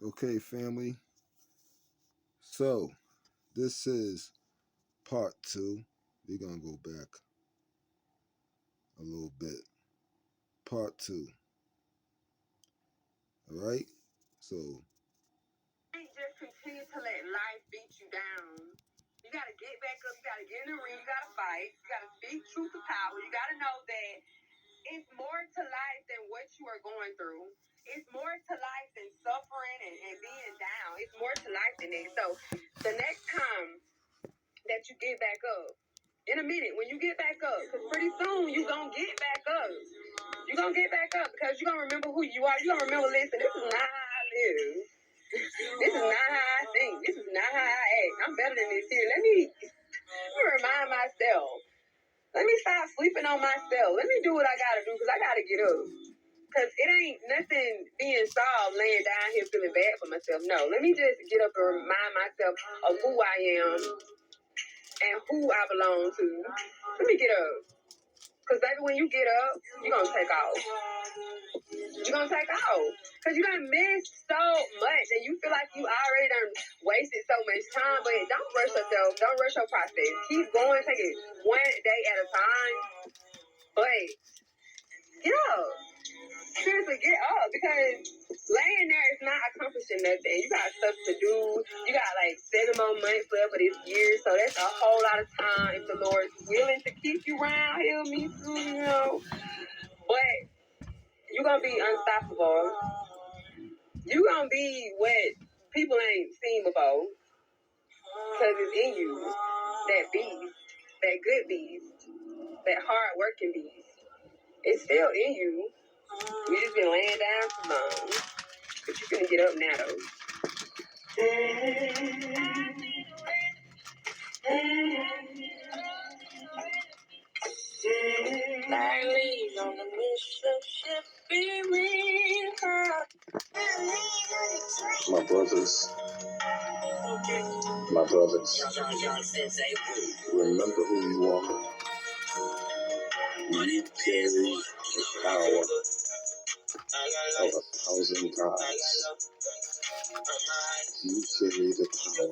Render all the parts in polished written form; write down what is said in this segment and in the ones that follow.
Okay, family. So, this is part two. We're going to go back a little bit. Part two. All right? So, just continue to let life beat you down. You got to get back up. You got to get in the ring. You got to fight. You got to speak truth to power. You got to know that it's more to life than what you are going through. It's more to life than suffering and being down. It's more to life than that. So the next time that you get back up, in a minute, when you get back up, because pretty soon you're going to get back up. You're going to get back up because you're going to remember who you are. You're going to remember, listen, this is not how I live. This is not how I think. This is not how I act. I'm better than this here. Let me remind myself. Let me stop sleeping on myself. Let me do what I gotta do because I gotta get up. Because it ain't nothing being solved laying down here feeling bad for myself. No, let me just get up and remind myself of who I am and who I belong to. Let me get up. Because, baby, when you get up, you're going to take off. You're going to take off. Because you done missed so much and you feel like you already done wasted so much time. But don't rush yourself. Don't rush your process. Keep going. Take it one day at a time. But get up. Seriously, get up. Because laying there is not accomplishing nothing. You got stuff to do. You got like 7 more months left of this year. So that's a whole lot of time if the Lord's willing to keep you around. Heal me too, you know. But you're going to be unstoppable. You're going to be what people ain't seen before. Because it's in you. That beast. That good beast. That hard-working beast. It's still in you. You just been laying down too long. But you're going to get up now, though. On the Mississippi River. my brothers, remember who you are. You carry the power of 1,000 gods. You carry the power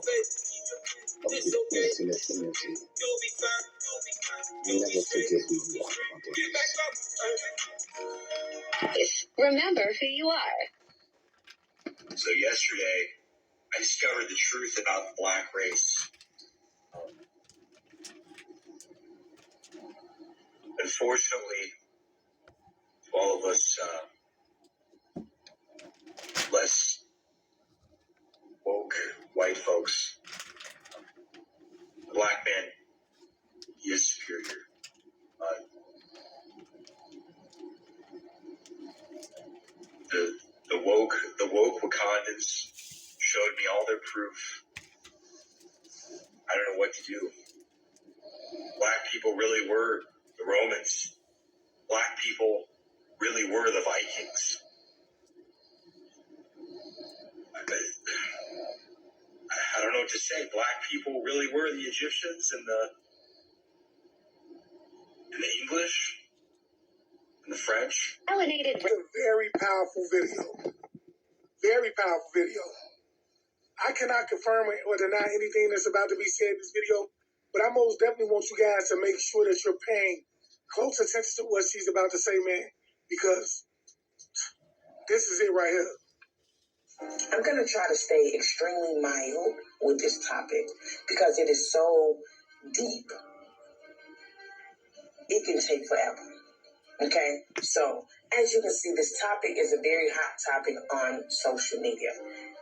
of the infinite energy. Never forget who you are, my brothers. Remember who you are. So yesterday, I discovered the truth about the black race. Unfortunately, to all of us less woke white folks, the black man, he is superior. The woke Wakandans showed me all their proof. I don't know what to do. Black people really were the Romans. Black people really were the Vikings. I don't know what to say. Black people really were the Egyptians and the English and the French. It's a very powerful video. Very powerful video. I cannot confirm or deny anything that's about to be said in this video, but I most definitely want you guys to make sure that you're paying close attention to what she's about to say, man, because this is it right here. I'm going to try to stay extremely mild with this topic because it is so deep. It can take forever. Okay? So, as you can see, this topic is a very hot topic on social media.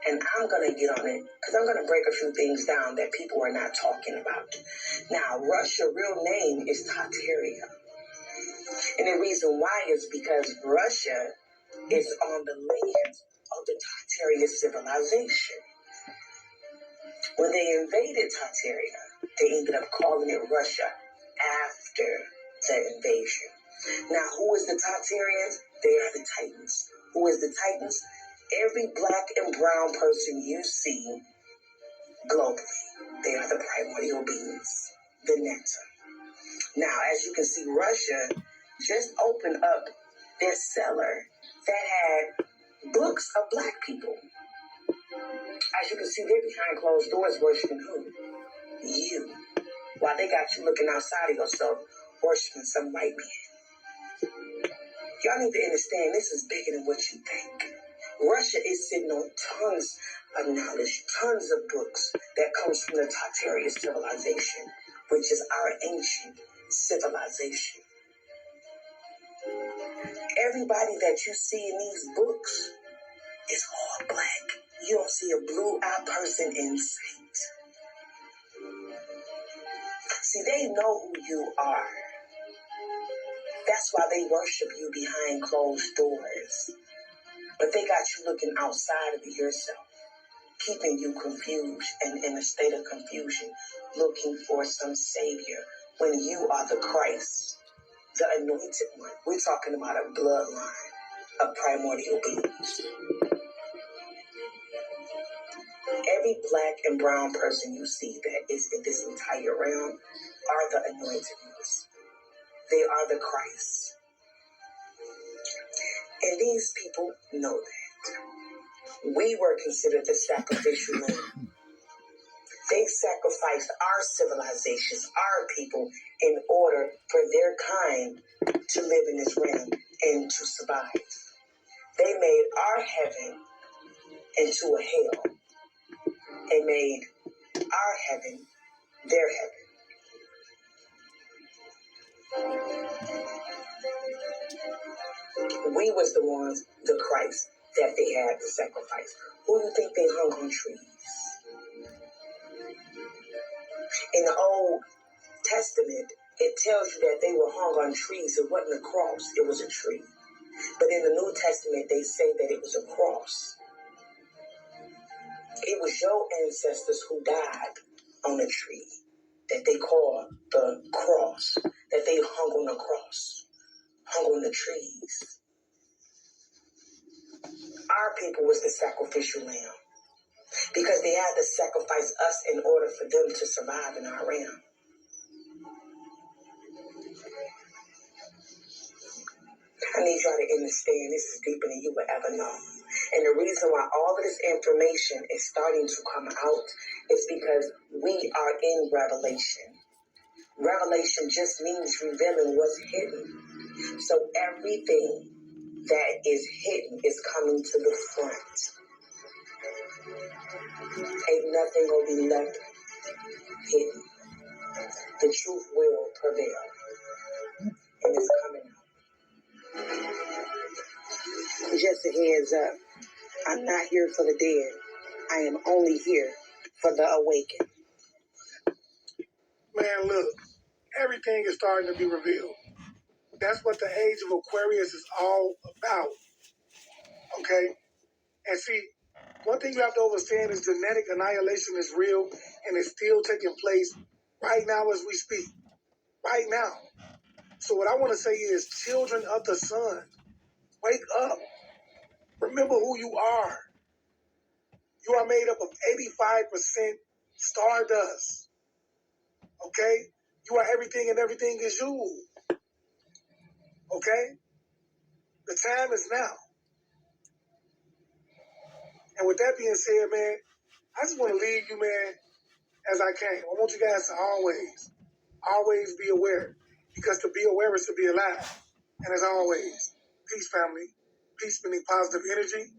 And I'm going to get on it because I'm going to break a few things down that people are not talking about. Now, Russia's real name is Tartaria. And the reason why is because Russia is on the land of the Tartarian civilization. When they invaded Tartaria, they ended up calling it Russia after the invasion. Now, who is the Tartarians? They are the Titans. Who is the Titans? Every black and brown person you see globally. They are the primordial beings, the Netta. Now, as you can see, Russia just opened up their cellar that had books of black people. As you can see, they're behind closed doors worshiping who? You. While they got you looking outside of yourself, worshiping some white man. Y'all need to understand this is bigger than what you think. Russia is sitting on tons of knowledge, tons of books that comes from the Tartarian civilization, which is our ancient civilization. Everybody that you see in these books is all black. You don't see a blue-eyed person in sight. See, they know who you are. That's why they worship you behind closed doors. But they got you looking outside of yourself, keeping you confused and in a state of confusion, looking for some savior when you are the Christ, the anointed one. We're talking about a bloodline of primordial beings. Every black and brown person you see that is in this entire realm are the anointed ones. They are the Christ. And these people know that. We were considered the sacrificial lamb. They sacrificed our civilizations, our people, in order for their kind to live in this realm and to survive. They made our heaven into a hell and made our heaven their heaven. We was the ones, the Christ, that they had to sacrifice. Who do you think they hung on trees? In the Old Testament, it tells you that they were hung on trees. It wasn't a cross, it was a tree. But in the New Testament, they say that it was a cross. It was your ancestors who died on a tree that they call the cross, that they hung on the cross, hung on the trees. Our people was the sacrificial lamb because they had to sacrifice us in order for them to survive in our realm. I need y'all to understand this is deeper than you will ever know. And the reason why all of this information is starting to come out is because we are in revelation. Revelation just means revealing what's hidden. So everything that is hidden is coming to the front. Ain't nothing gonna be left hidden. The truth will prevail. And it's coming out. Just a heads up. I'm not here for the dead. I am only here for the awakened. Man, look, everything is starting to be revealed. That's what the age of Aquarius is all about. Okay? And see, one thing you have to understand is genetic annihilation is real and it's still taking place right now as we speak. Right now. So what I want to say is, children of the sun, wake up. Remember who you are. You are made up of 85% stardust. Okay? You are everything and everything is you. Okay? The time is now. And with that being said, man, I just want to leave you, man, as I came. I want you guys to always be aware. Because to be aware is to be alive. And as always, peace, family. Peace meaning positive energy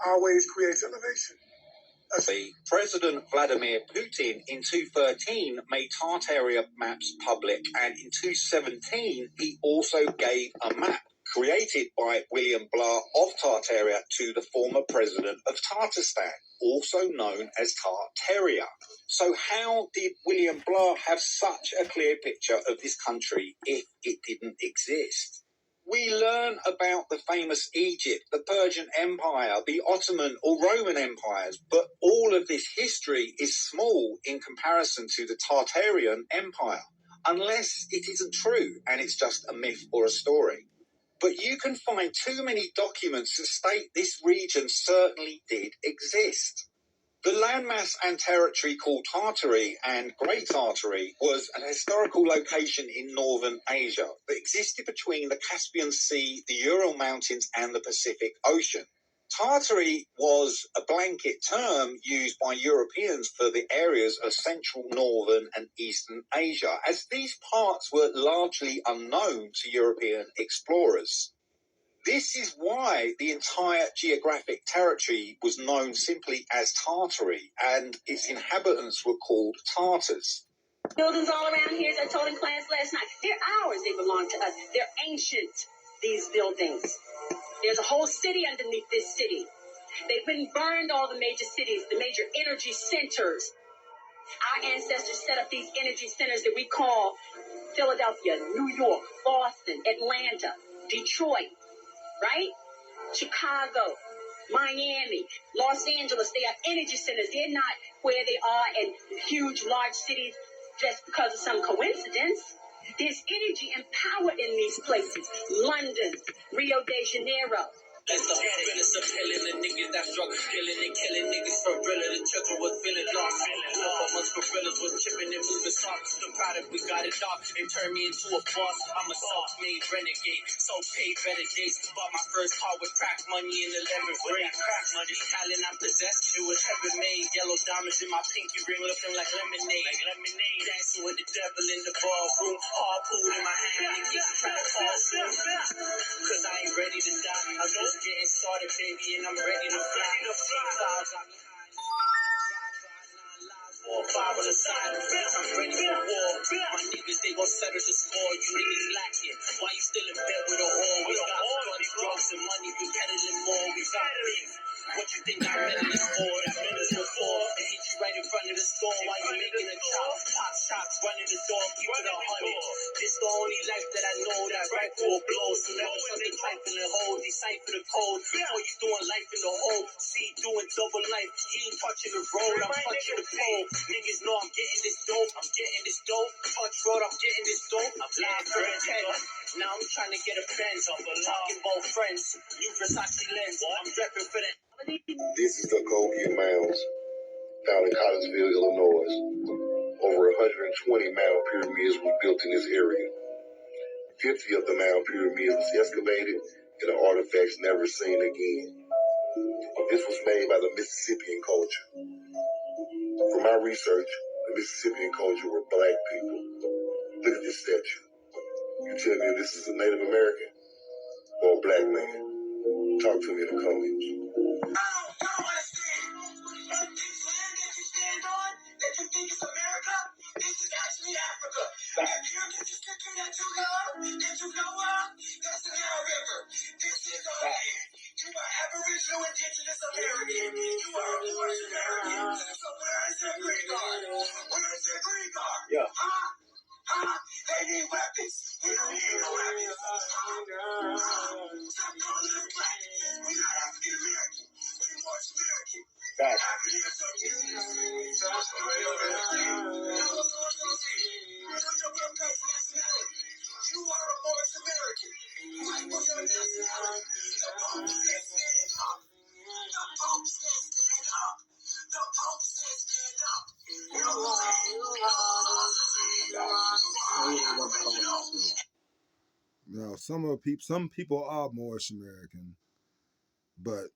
always creates elevation. President Vladimir Putin in 2013 made Tartaria maps public, and in 2017 he also gave a map created by William Blah of Tartaria to the former president of Tatarstan, also known as Tartaria. So how did William Blah have such a clear picture of this country if it didn't exist? We learn about the famous Egypt, the Persian Empire, the Ottoman or Roman empires, but all of this history is small in comparison to the Tartarian Empire, unless it isn't true and it's just a myth or a story. But you can find too many documents that state this region certainly did exist. The landmass and territory called Tartary and Great Tartary was an historical location in northern Asia that existed between the Caspian Sea, the Ural Mountains and the Pacific Ocean. Tartary was a blanket term used by Europeans for the areas of Central, Northern and Eastern Asia, as these parts were largely unknown to European explorers. This is why the entire geographic territory was known simply as Tartary, and its inhabitants were called Tartars. Buildings all around here, as I told in class last night, they're ours. They belong to us. They're ancient, these buildings. There's a whole city underneath this city. They've been burned, all the major cities, the major energy centers. Our ancestors set up these energy centers that we call Philadelphia, New York, Boston, Atlanta, Detroit, right? Chicago, Miami, Los Angeles. They are energy centers. They're not where they are in huge, large cities just because of some coincidence. There's energy and power in these places. London, Rio de Janeiro. It's the realest of killing the niggas that struggle, killing and killing niggas for real. The children was feeling lost. 4 months gorillas was chipping and moving soft. The product we got it off. It turned me into a boss. I'm a self-made renegade. So paid better days. Bought my first car with crack money in 11th grade. Crack money, talent I possess. It was heaven made. Yellow diamonds in my pinky ring, looking like lemonade. Dancing with the devil in the ballroom. Harpoon in my hand. Niggas trying to call soon. Cause I ain't ready to die. I'm just getting started, baby, and I'm ready to fly. Five on the side, I'm ready for war. My niggas, they gon' settle the score. You niggas lacking. Why you still in bed with a whore? We got guns, drugs, and money. We peddling more. We got beef. What you think that medal is for? That medal's for. They hit you right in front of the store while you making a chop. Pop shots, running the door, keep it 100. This the only life that I know. That rifle will blow. So never something type in the hole. Decipher the code. Before you doing life in the hole. See, doing double life. He ain't touching the road. I'm touching the pole. Niggas know I'm getting this dope. I'm getting this dope. Touch road, I'm getting this dope. I'm lying for a 10. Now I'm trying to get a Benz. I'm talking about friends. New Versace lens. I'm repping for that. This is the Colgate Mounds, found in Collinsville, Illinois. Over 120 mound pyramids were built in this area. 50 of the mound pyramids was excavated and the artifacts never seen again. This was made by the Mississippian culture. From my research, the Mississippian culture were black people. Look at this statue. You tell me if this is a Native American or a black man. Talk to me in the comments. They need weapons. We don't need no weapons. Stop calling us black. We're not African American. We're North American. You are a North American. Like what's your nationality? The Pope says stand up. The Pope says stand up. The Pope says stand up. Now, some people are Moorish American, but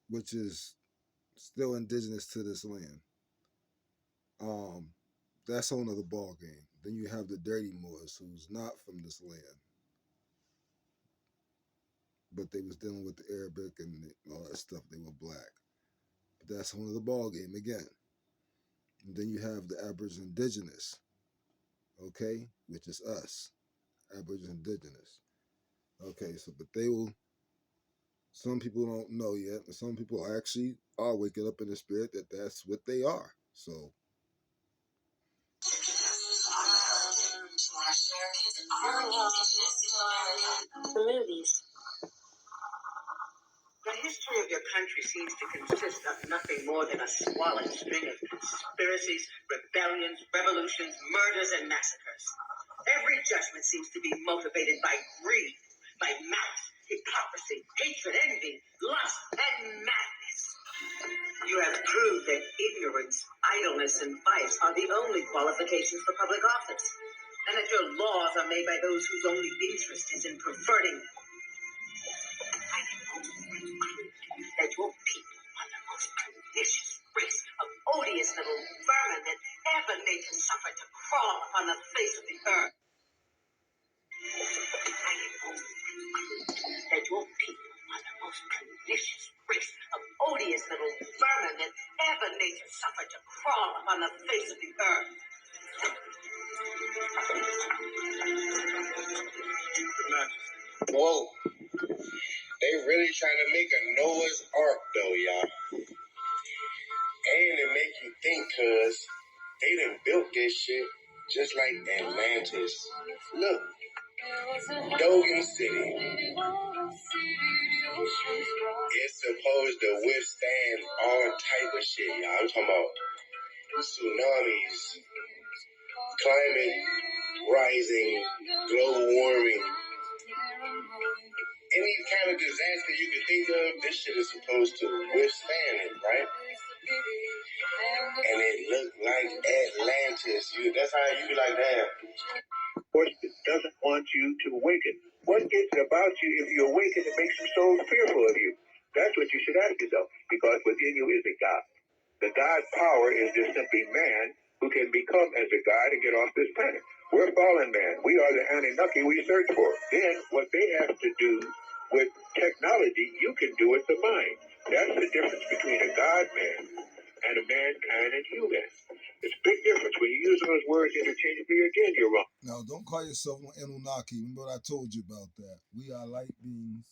which is still indigenous to this land. That's a whole nother ball game. Then you have the dirty Moors, who's not from this land, but they was dealing with the Arabic and all that stuff. They were black. But that's a whole nother ball game again. And then you have the Aboriginal Indigenous, okay, which is us, Aboriginal Indigenous. Okay, so but they will. Some people don't know yet, and some people actually are waking up in the spirit that that's what they are. So. The movies. The history of your country seems to consist of nothing more than a squalid string of conspiracies, rebellions, revolutions, murders, and massacres. Every judgment seems to be motivated by greed, by malice, hypocrisy, hatred, envy, lust, and madness. You have proved that ignorance, idleness, and vice are the only qualifications for public office, and that your laws are made by those whose only interest is in perverting that your most pernicious race of odious little vermin that ever nature suffered to crawl upon the face of the earth. I am bold to conclude that your people are the most pernicious race of odious little vermin that ever nature suffered to crawl upon the face of the earth. Whoa. They really trying to make a Noah's Ark though, y'all. And it make you think, cuz they done built this shit just like Atlantis. Look, Dogan City. It's supposed to withstand all type of shit, y'all. I'm talking about tsunamis, climate rising, global warming. Any kind of disaster you can think of, this shit is supposed to withstand it, right? And it looked like Atlantis. That's how you be like, damn. Of course, it doesn't want you to awaken. What is it about you if you awaken that makes them so fearful of you? That's what you should ask yourself, because within you is a God. The God power is just simply man who can become as a God and get off this planet. We're fallen man. We are the Anunnaki we search for. Then what they have to do with technology, you can do with the mind. That's the difference between a God man and a mankind and human. It's a big difference. When you use those words interchangeably, again, you're wrong. Now, don't call yourself an Anunnaki. Remember what I told you about that. We are light beings.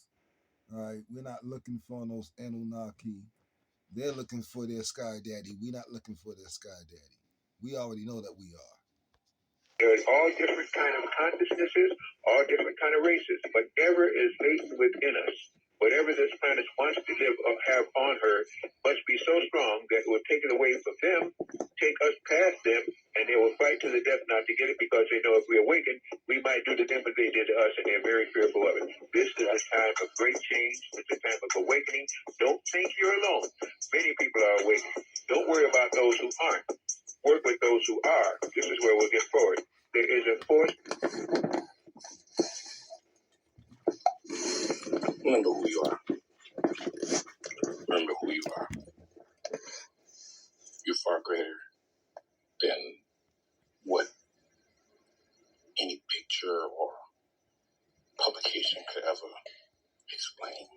All right, we're not looking for those Anunnaki. They're looking for their sky daddy. We're not looking for their sky daddy. We already know that we are. There's all different kind of consciousnesses, all different kind of races. Whatever is latent within us, whatever this planet wants to live or have on her, must be so strong that it will take it away from them, take us past them, and they will fight to the death not to get it, because they know if we awaken, we might do to them what they did to us, and they're very fearful of it. This is a time of great change. It's a time of awakening. Don't think you're alone. Many people are awakening. Don't worry about those who aren't. Work with those who are. This is where we'll get forward. There is a force. Remember who you are. Remember who you are. You're far greater than what any picture or publication could ever explain.